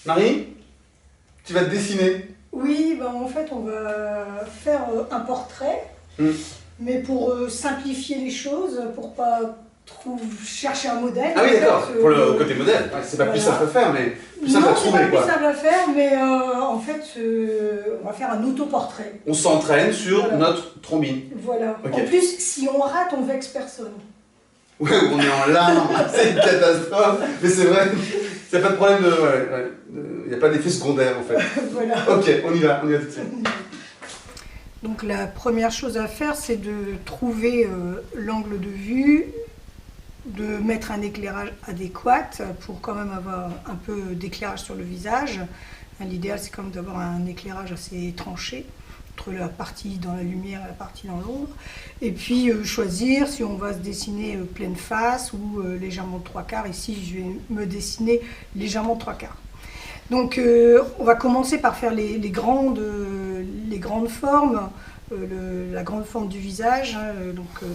Marie, tu vas te dessiner. Oui, ben en fait, on va faire un portrait, mais pour simplifier les choses, pour pas trop chercher un modèle. Ah oui, d'accord, pour le côté modèle. Ouais, c'est pas plus simple à faire, mais plus simple à trouver. Non, c'est pas plus simple à faire, mais en fait, on va faire un autoportrait. On s'entraîne sur notre trombine. Voilà. Okay. En plus, si on rate, on vexe personne. Ouais, on est en larmes, c'est une catastrophe, mais c'est vrai, il n'y a pas de problème il n'y a pas d'effet secondaire en fait. Voilà. Ok, on y va tout de suite. Donc la première chose à faire, c'est de trouver l'angle de vue, de mettre un éclairage adéquat pour quand même avoir un peu d'éclairage sur le visage. L'idéal, c'est quand même d'avoir un éclairage assez tranché entre la partie dans la lumière et la partie dans l'ombre. Et puis choisir si on va se dessiner pleine face ou légèrement 3/4. Ici, je vais me dessiner légèrement 3/4. Donc on va commencer par faire les grandes formes, la grande forme du visage,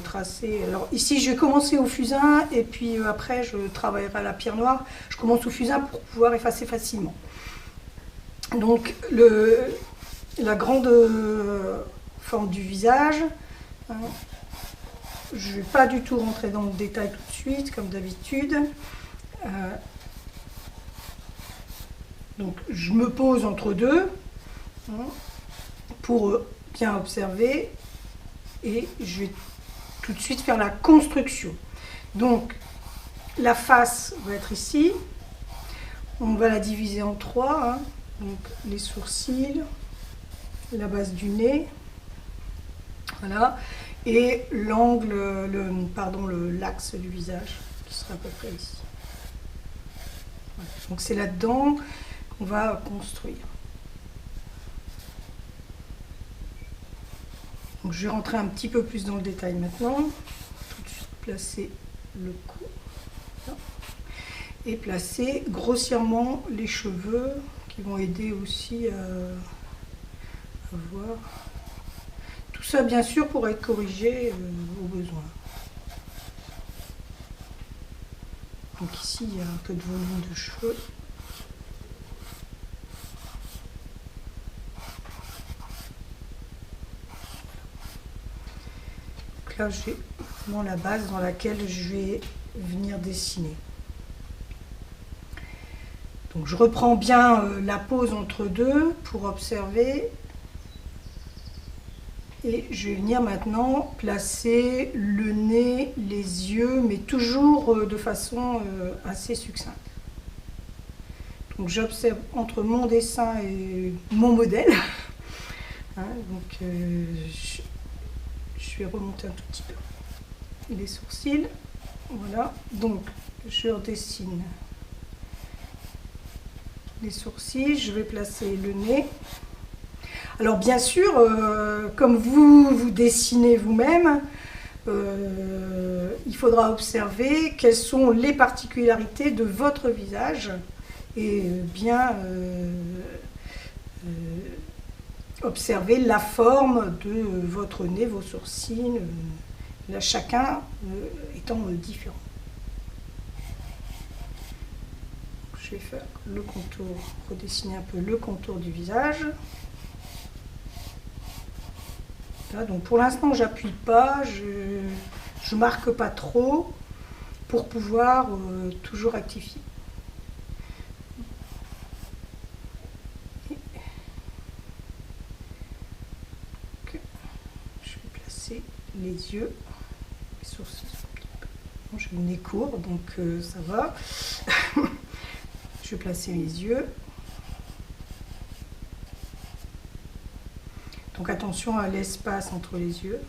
tracer. Alors ici je vais commencer au fusain et puis après je travaillerai à la pierre noire. Je commence au fusain pour pouvoir effacer facilement. Donc la grande forme du visage, je ne vais pas du tout rentrer dans le détail tout de suite comme d'habitude. Donc je me pose entre deux pour bien observer et je vais tout de suite faire la construction. Donc la face va être ici, on va la diviser en trois, donc les sourcils, la base du nez, voilà, et l'angle, l'axe du visage qui sera à peu près ici. Voilà. Donc c'est là-dedans qu'on va construire. Donc je vais rentrer un petit peu plus dans le détail maintenant. Tout de suite placer le cou. Là. Et placer grossièrement les cheveux qui vont aider aussi à voir. Tout ça bien sûr pour être corrigé au besoin. Donc ici il y a un peu de volume de cheveux. Donc là j'ai vraiment la base dans laquelle je vais venir dessiner. Donc je reprends bien la pose entre deux pour observer. Et je vais venir maintenant placer le nez, les yeux, mais toujours de façon assez succincte. Donc j'observe entre mon dessin et mon modèle. Donc je vais remonter un tout petit peu les sourcils. Voilà, donc je redessine les sourcils, je vais placer le nez. Alors bien sûr, comme vous dessinez vous-même, il faudra observer quelles sont les particularités de votre visage et bien observer la forme de votre nez, vos sourcils, là, chacun étant différent. Je vais faire le contour, redessiner un peu le contour du visage. Là, donc pour l'instant, j'appuie pas, je marque pas trop pour pouvoir toujours rectifier. Donc, je vais placer les yeux, les sourcils. Bon, j'ai le nez court, donc ça va. Je vais placer mes yeux. Donc attention à l'espace entre les yeux.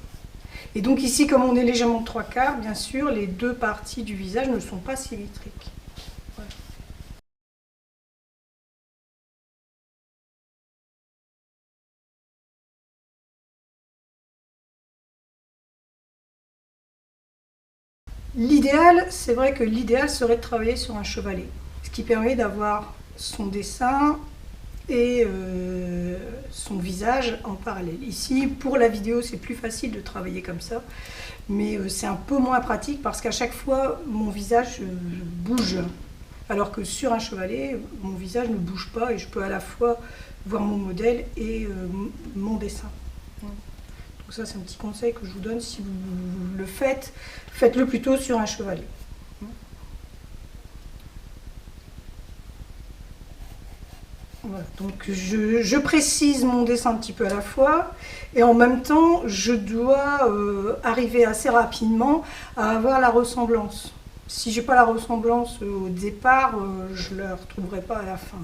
Et donc ici, comme on est légèrement de 3/4, bien sûr, les deux parties du visage ne sont pas symétriques. Voilà. L'idéal, c'est vrai que l'idéal serait de travailler sur un chevalet, ce qui permet d'avoir son dessin et son visage en parallèle. Ici, pour la vidéo, c'est plus facile de travailler comme ça, mais c'est un peu moins pratique parce qu'à chaque fois, mon visage bouge. Alors que sur un chevalet, mon visage ne bouge pas et je peux à la fois voir mon modèle et mon dessin. Donc ça, c'est un petit conseil que je vous donne. Si vous le faites, faites-le plutôt sur un chevalet. Voilà, donc je précise mon dessin un petit peu à la fois et en même temps je dois arriver assez rapidement à avoir la ressemblance. Si j'ai pas la ressemblance au départ, je ne la retrouverai pas à la fin.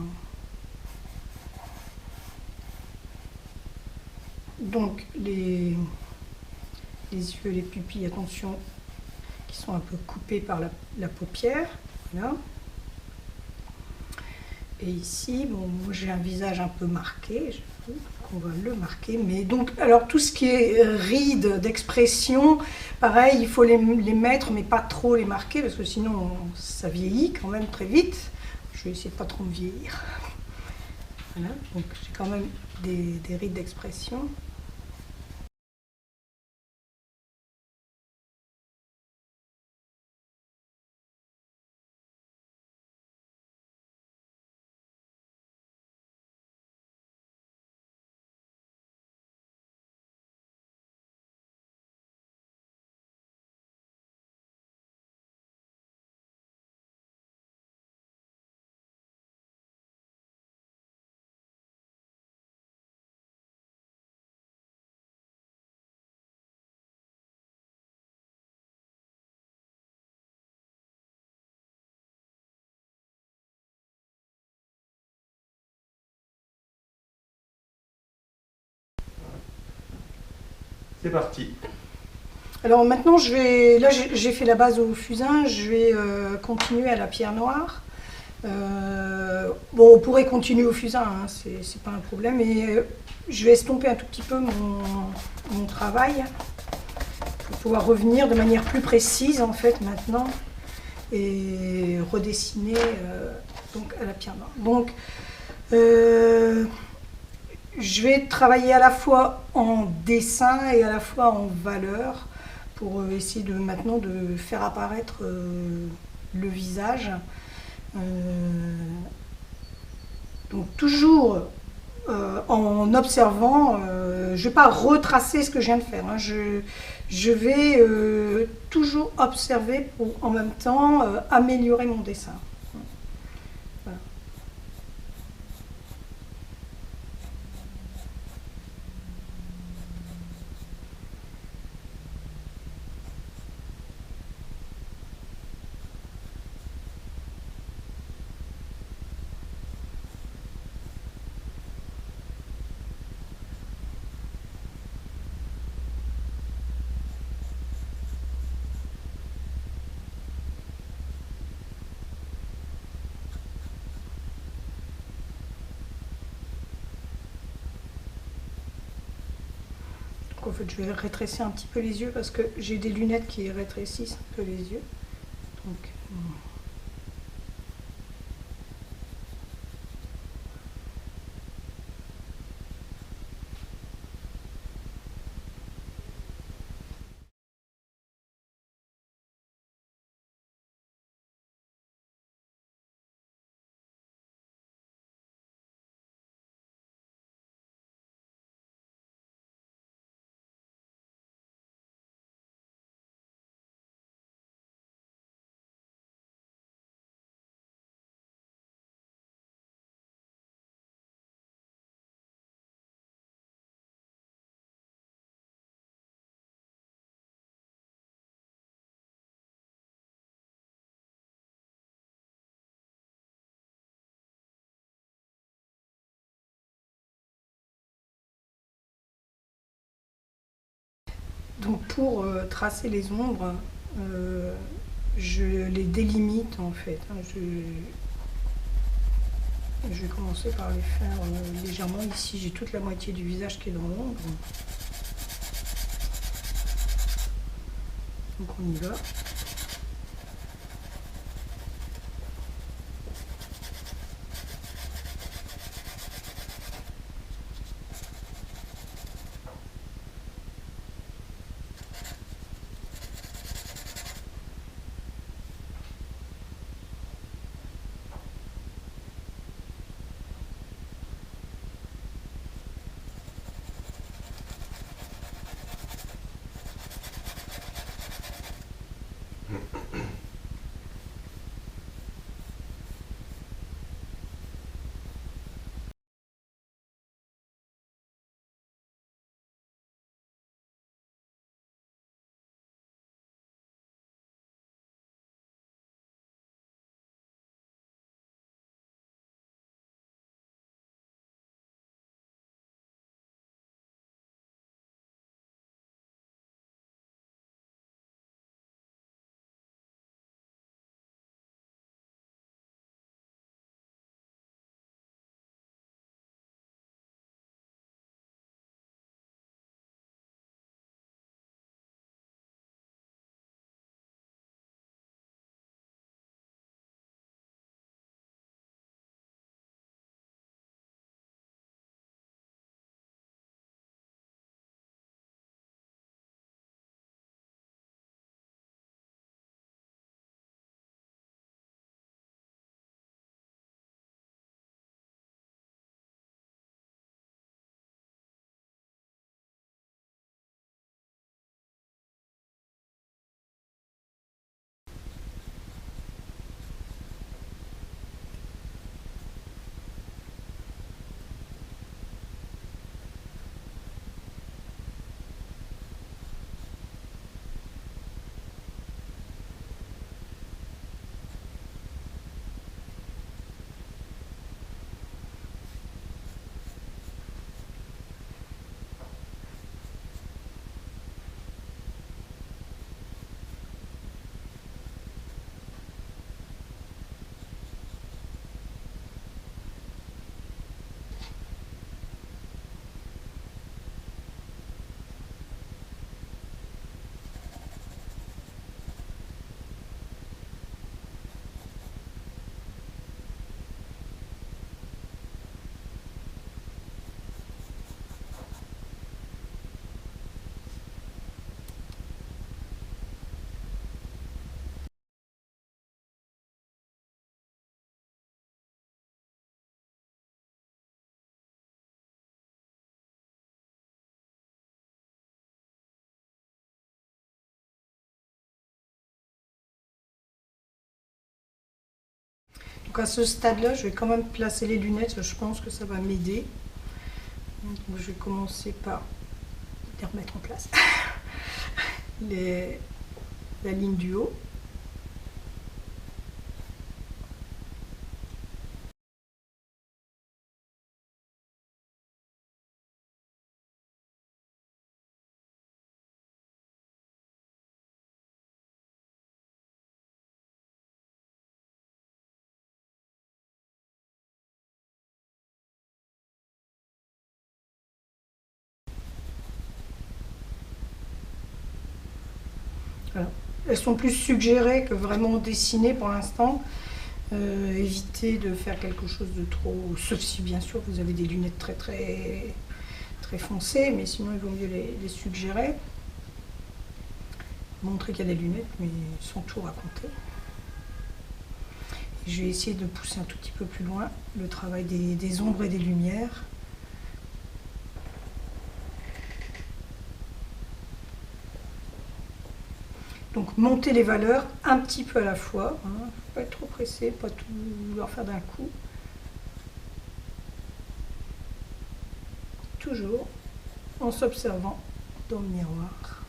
Donc les yeux, les pupilles, attention, qui sont un peu coupés par la paupière. Voilà. Et ici, bon, moi j'ai un visage un peu marqué, on va le marquer. Mais donc, alors tout ce qui est rides d'expression, pareil, il faut les mettre, mais pas trop les marquer, parce que sinon ça vieillit quand même très vite. Je vais essayer de pas trop me vieillir. Voilà, donc j'ai quand même des rides d'expression. C'est parti. Alors maintenant, là j'ai fait la base au fusain, je vais continuer à la pierre noire. Bon, on pourrait continuer au fusain, hein, c'est pas un problème, mais je vais estomper un tout petit peu mon travail pour pouvoir revenir de manière plus précise en fait maintenant et redessiner donc à la pierre noire. Donc je vais travailler à la fois en dessin et à la fois en valeur pour essayer maintenant de faire apparaître le visage. Donc toujours en observant, je ne vais pas retracer ce que je viens de faire, hein. Je vais toujours observer pour en même temps améliorer mon dessin. Voilà. En fait, je vais rétrécir un petit peu les yeux parce que j'ai des lunettes qui rétrécissent un peu les yeux. Donc, pour tracer les ombres, je les délimite en fait, hein. Je vais commencer par les faire légèrement. Ici, j'ai toute la moitié du visage qui est dans l'ombre. Donc on y va. Donc à ce stade-là, je vais quand même placer les lunettes, je pense que ça va m'aider. Donc je vais commencer par les remettre en place. La ligne du haut. Voilà. Elles sont plus suggérées que vraiment dessinées pour l'instant. Évitez de faire quelque chose de trop, sauf si bien sûr vous avez des lunettes très foncées, mais sinon il vaut mieux les suggérer. Montrer qu'il y a des lunettes, mais sans tout raconter. Et je vais essayer de pousser un tout petit peu plus loin le travail des ombres et des lumières. Donc monter les valeurs un petit peu à la fois, hein. Faut pas être trop pressé, pas tout vouloir faire d'un coup. Toujours en s'observant dans le miroir.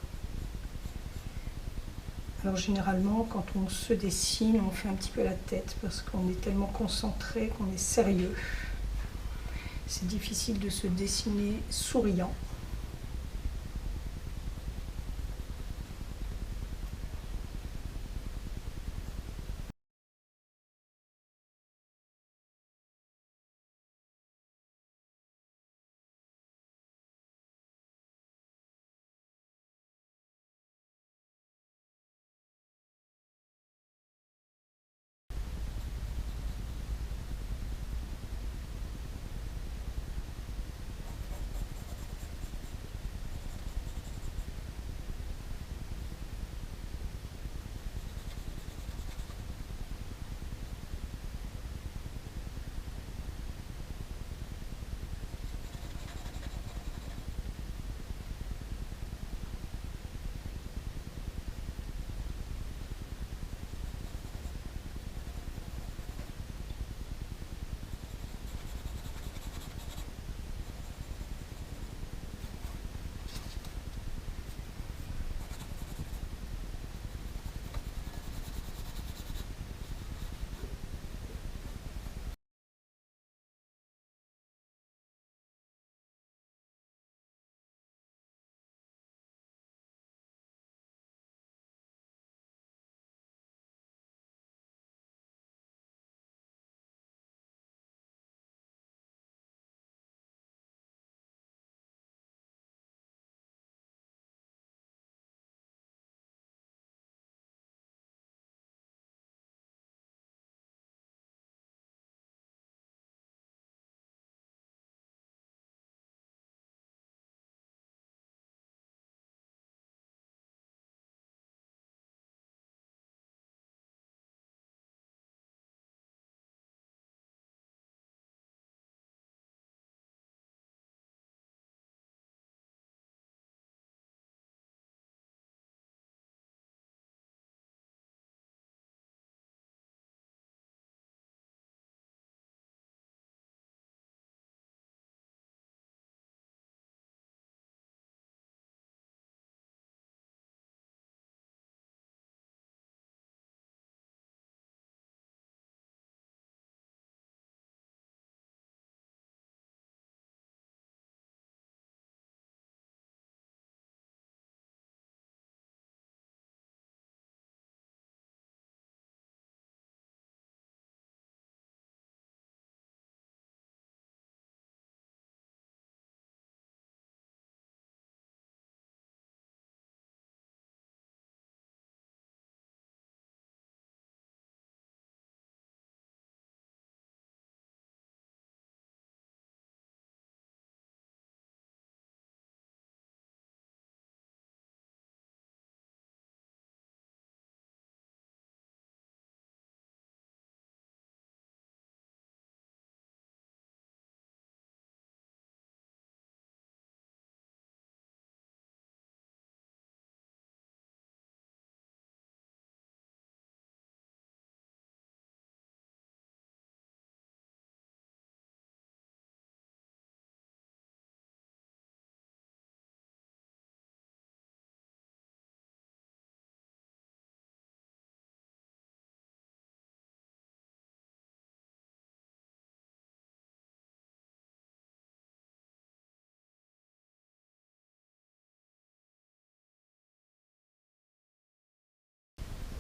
Alors généralement quand on se dessine, on fait un petit peu la tête parce qu'on est tellement concentré qu'on est sérieux. C'est difficile de se dessiner souriant.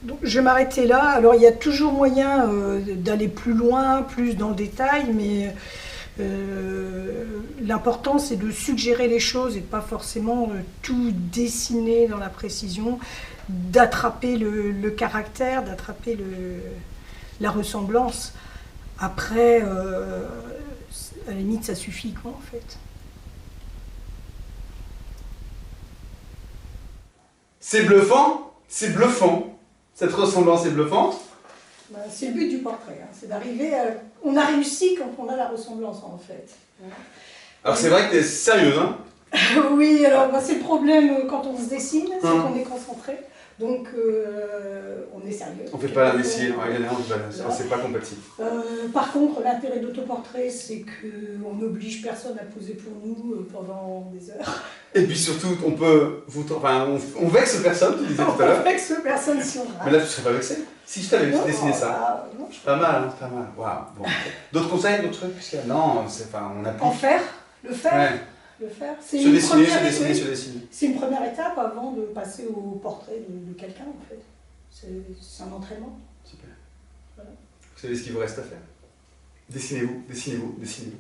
Donc, je vais m'arrêter là. Alors, il y a toujours moyen d'aller plus loin, plus dans le détail, mais l'important, c'est de suggérer les choses et de pas forcément tout dessiner dans la précision, d'attraper le caractère, d'attraper la ressemblance. Après, à la limite, ça suffit, quoi, en fait. C'est bluffant, c'est bluffant. Cette ressemblance est bluffante. Bah, c'est le but du portrait, hein, c'est d'arriver à... On a réussi quand on a la ressemblance, en fait. Alors c'est vrai que tu es sérieuse, hein? Oui, alors bah, c'est le problème quand on se dessine, c'est qu'on est concentré. Donc on est sérieux. On fait pas l'imbécile, c'est pas compatible. Par contre, l'intérêt de l'autoportrait, c'est qu'on n'oblige personne à poser pour nous pendant des heures. Et puis surtout, on peut on vexe personne, tu disais tout à l'heure. On vexe personne si on rate. Mais là, tu serais pas vexé si je t'avais dessiné ça. Non, pas mal, hein, pas mal. Waouh. Bon. D'autres conseils, d'autres trucs? Non, on a plus. En faire, le faire. Ouais. Le faire. Se dessiner. C'est une première étape avant de passer au portrait de quelqu'un, en fait. C'est un entraînement. Super. Voilà. Vous savez ce qu'il vous reste à faire. Dessinez-vous, dessinez-vous, dessinez-vous.